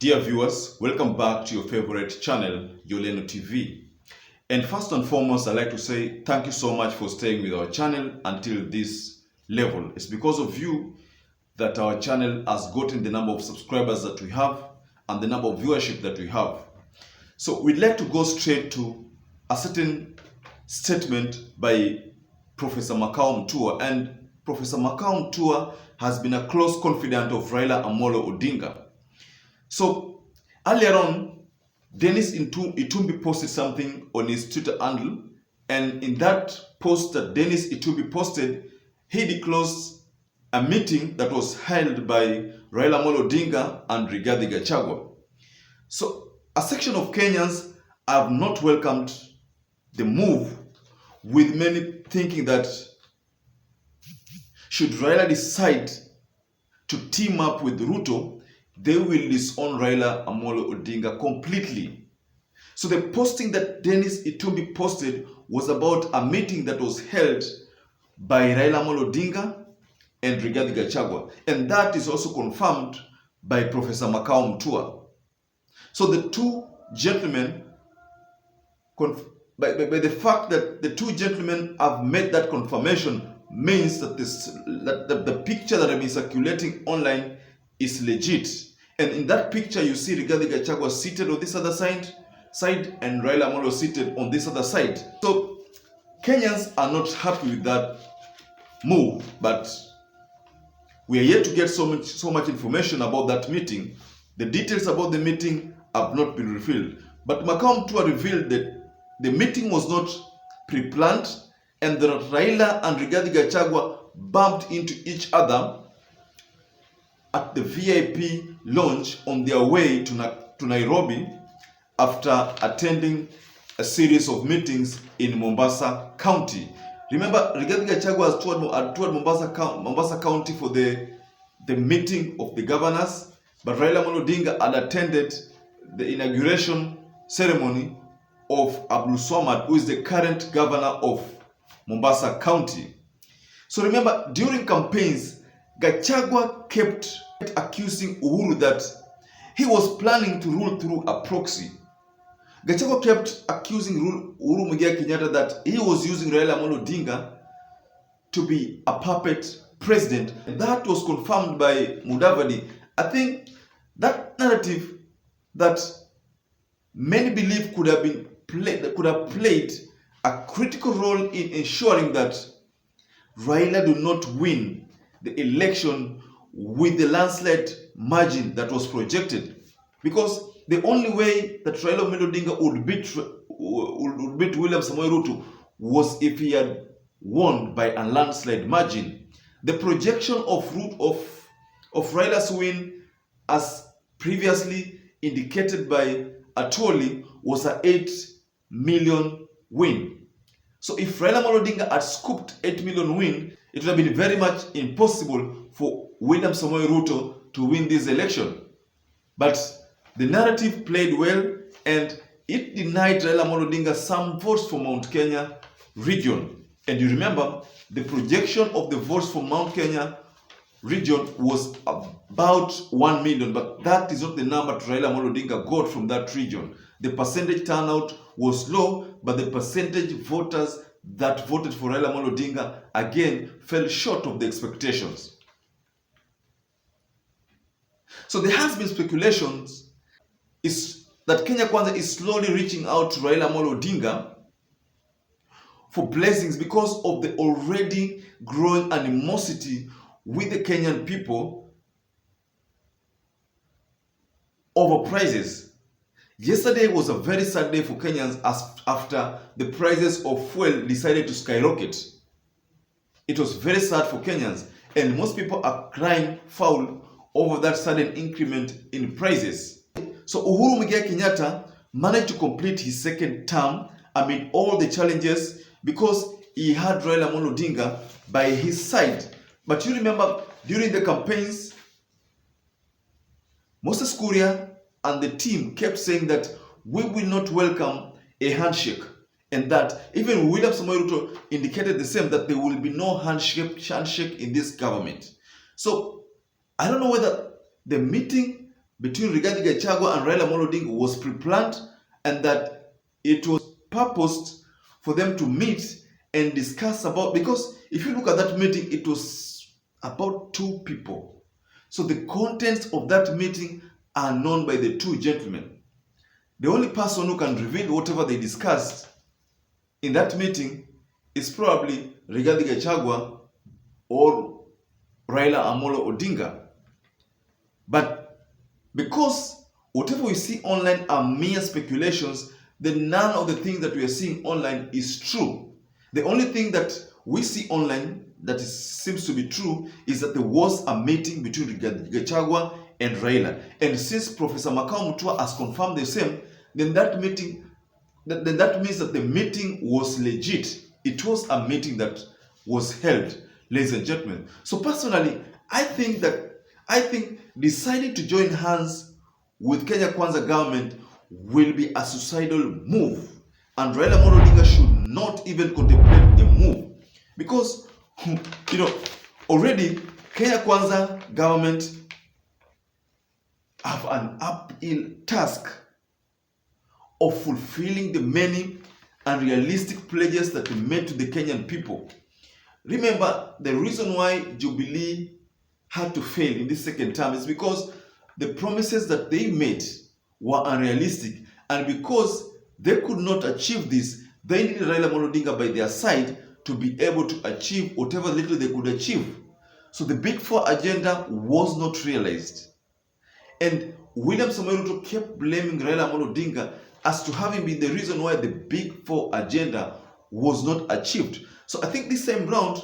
Dear viewers, welcome back to your favorite channel, Yoleno TV. And first and foremost, I'd like to say thank you so much for staying with our channel until this level. It's because of you that our channel has gotten the number of subscribers that we have and the number of viewership that we have. So we'd like to go straight to a certain statement by Professor Makau Mtua. And Professor Makau Mtua has been a close confidant of Raila Amolo Odinga. So earlier on, Dennis Itumbi posted something on his Twitter handle, and in that post that Dennis Itumbi posted, he disclosed a meeting that was held by Raila Amolo Odinga and RIGATHI GACHAGUA. So a section of Kenyans have not welcomed the move, with many thinking that should Raila decide to team up with Ruto, they will disown Raila Amolo Odinga completely. So the posting that Dennis Itumbi posted was about a meeting that was held by Raila Amolo Odinga and RIGATHI GACHAGUA. And that is also confirmed by Professor Makau Mtua. So the two gentlemen, by the fact that the two gentlemen have made that confirmation, means that the picture that has been circulating online is legit. And in that picture, you see RIGATHI GACHAGUA seated on this other side and Raila Amolo seated on this other side. So Kenyans are not happy with that move, but we are yet to get so much information about that meeting. The details about the meeting have not been revealed. But Makau Mtua revealed that the meeting was not pre-planned and that Raila and RIGATHI GACHAGUA bumped into each other at the VIP lounge on their way to Nairobi after attending a series of meetings in Mombasa County. Remember, RIGATHI GACHAGUA has toured Mombasa County for the meeting of the governors, but Raila Amolo Odinga had attended the inauguration ceremony of Abdul Swamad, who is the current governor of Mombasa County. So remember, during campaigns, GACHAGUA kept accusing Uhuru that he was planning to rule through a proxy. GACHAGUA kept accusing Uhuru Muigai Kenyatta that he was using Raila Amolo Odinga to be a puppet president. And that was confirmed by Mudavadi. I think that narrative that many believe could have played a critical role in ensuring that Raila do not win the election with the landslide margin that was projected, because the only way that Raila Amolo Odinga would beat William Samoei Ruto was if he had won by a landslide margin. The projection of Raila's win, as previously indicated by Atwoli, was an 8 million win. So if Raila Amolo Odinga had scooped 8 million win, it would have been very much impossible for William Samoei Ruto to win this election. But the narrative played well, and it denied Raila Amolo Odinga some votes for Mount Kenya region. And you remember, the projection of the votes for Mount Kenya region was about 1 million, but that is not the number Raila Amolo Odinga got from that region. The percentage turnout was low, but the percentage voters that voted for Raila Amolo Odinga again fell short of the expectations. So there has been speculations that Kenya Kwanza is slowly reaching out to Raila Amolo Odinga for blessings because of the already growing animosity with the Kenyan people over prices. Yesterday was a very sad day for Kenyans after the prices of fuel decided to skyrocket. It was very sad for Kenyans, and most people are crying foul over that sudden increment in prices. So Uhuru Muigai Kenyatta managed to complete his second term amid all the challenges because he had Raila Amolo Odinga by his side. But you remember, during the campaigns, Moses Kuria and the team kept saying that we will not welcome a handshake, and that even William Samoei Ruto indicated the same, that there will be no handshake in this government. So I don't know whether the meeting between Rigathi Gachagua and Raila Amolo Odinga was pre-planned, and that it was purposed for them to meet and discuss about, because if you look at that meeting, it was about two people. So the contents of that meeting are known by the two gentlemen. The only person who can reveal whatever they discussed in that meeting is probably Rigathi Gachagua or Raila Amolo Odinga. But because whatever we see online are mere speculations, then none of the things that we are seeing online is true. The only thing that we see online that seems to be true is that there was a meeting between Rigathi Gachagua and Raila. And since Professor Makau Mutua has confirmed the same, then that means that the meeting was legit. It was a meeting that was held, ladies and gentlemen. So personally, I think deciding to join hands with Kenya Kwanza government will be a suicidal move, and Raila Amolo Odinga should not even contemplate the move, because already Kenya Kwanza government have an uphill task of fulfilling the many unrealistic pledges that they made to the Kenyan people. Remember, the reason why Jubilee had to fail in this second term is because the promises that they made were unrealistic, and because they could not achieve this, they needed Raila Amolo Odinga by their side to be able to achieve whatever little they could achieve. So the Big Four agenda was not realized. And William Samoei Ruto kept blaming Raila Amolo Odinga as to having been the reason why the Big Four agenda was not achieved. So I think this time round,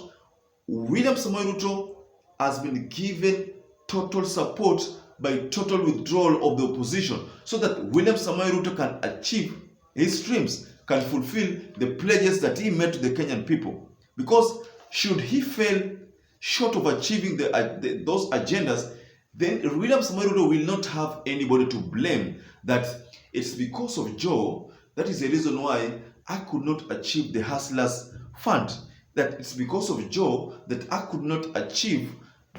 William Samoei Ruto has been given total support by total withdrawal of the opposition, so that William Samoei Ruto can achieve his dreams, can fulfill the pledges that he made to the Kenyan people. Because should he fail short of achieving those agendas, then William Samoei Ruto will not have anybody to blame that it's because of Joe, that is the reason why I could not achieve the Hustlers Fund, that it's because of Joe that I could not achieve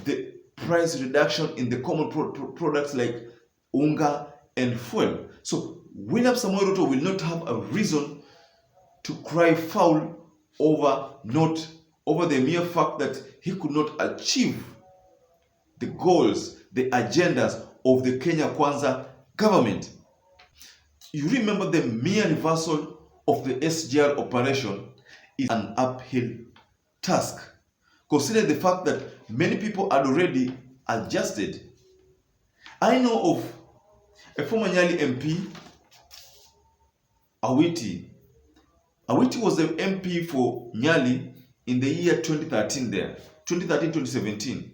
the price reduction in the common products like unga and fuel. So William Samoei Ruto will not have a reason to cry foul over the mere fact that he could not achieve the goals, the agendas of the Kenya Kwanza government. You remember the mere reversal of the SGR operation is an uphill task. Consider the fact that many people had already adjusted. I know of a former Nyali MP, Awiti. Awiti was the MP for Nyali in the year 2013 there, 2013-2017.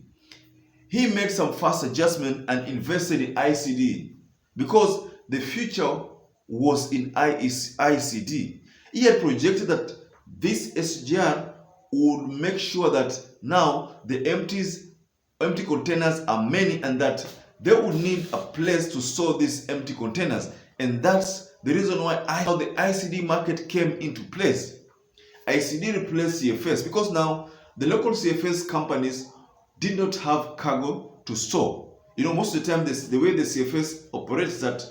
He made some fast adjustment and invested in ICD because the future was in ICD. He had projected that this SGR would make sure that now the empty containers are many, and that they would need a place to store these empty containers. And that's the reason why the ICD market came into place. ICD replaced CFS because now the local CFS companies did not have cargo to store. Most of the time, the way the CFS operates, that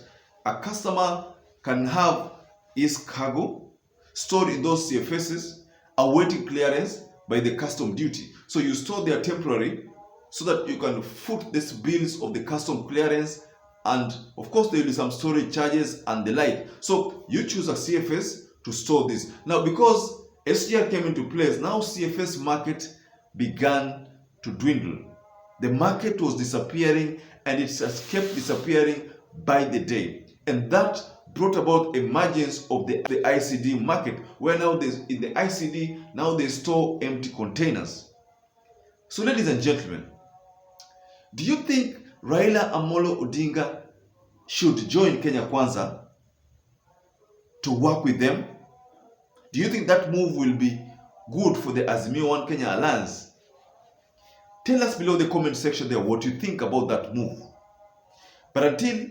a customer can have his cargo stored in those CFSs awaiting clearance by the custom duty. So you store there temporarily so that you can foot these bills of the custom clearance, and of course there will be some storage charges and the like. So you choose a CFS to store this. Now because SGR came into place, now CFS market began to dwindle. The market was disappearing, and it has kept disappearing by the day. And that brought about emergence of the ICD market, where now in the ICD, now they store empty containers. So ladies and gentlemen, do you think Raila Amolo Odinga should join Kenya Kwanza to work with them? Do you think that move will be good for the Azimio One Kenya Alliance? Tell us below the comment section there what you think about that move. But until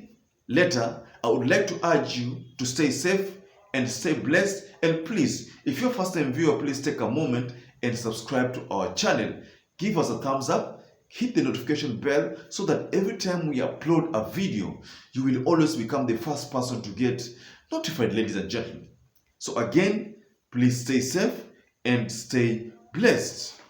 later, I would like to urge you to stay safe and stay blessed. And please, if you're a first-time viewer, please take a moment and subscribe to our channel. Give us a thumbs up, hit the notification bell so that every time we upload a video, you will always become the first person to get notified, ladies and gentlemen. So again, please stay safe and stay blessed.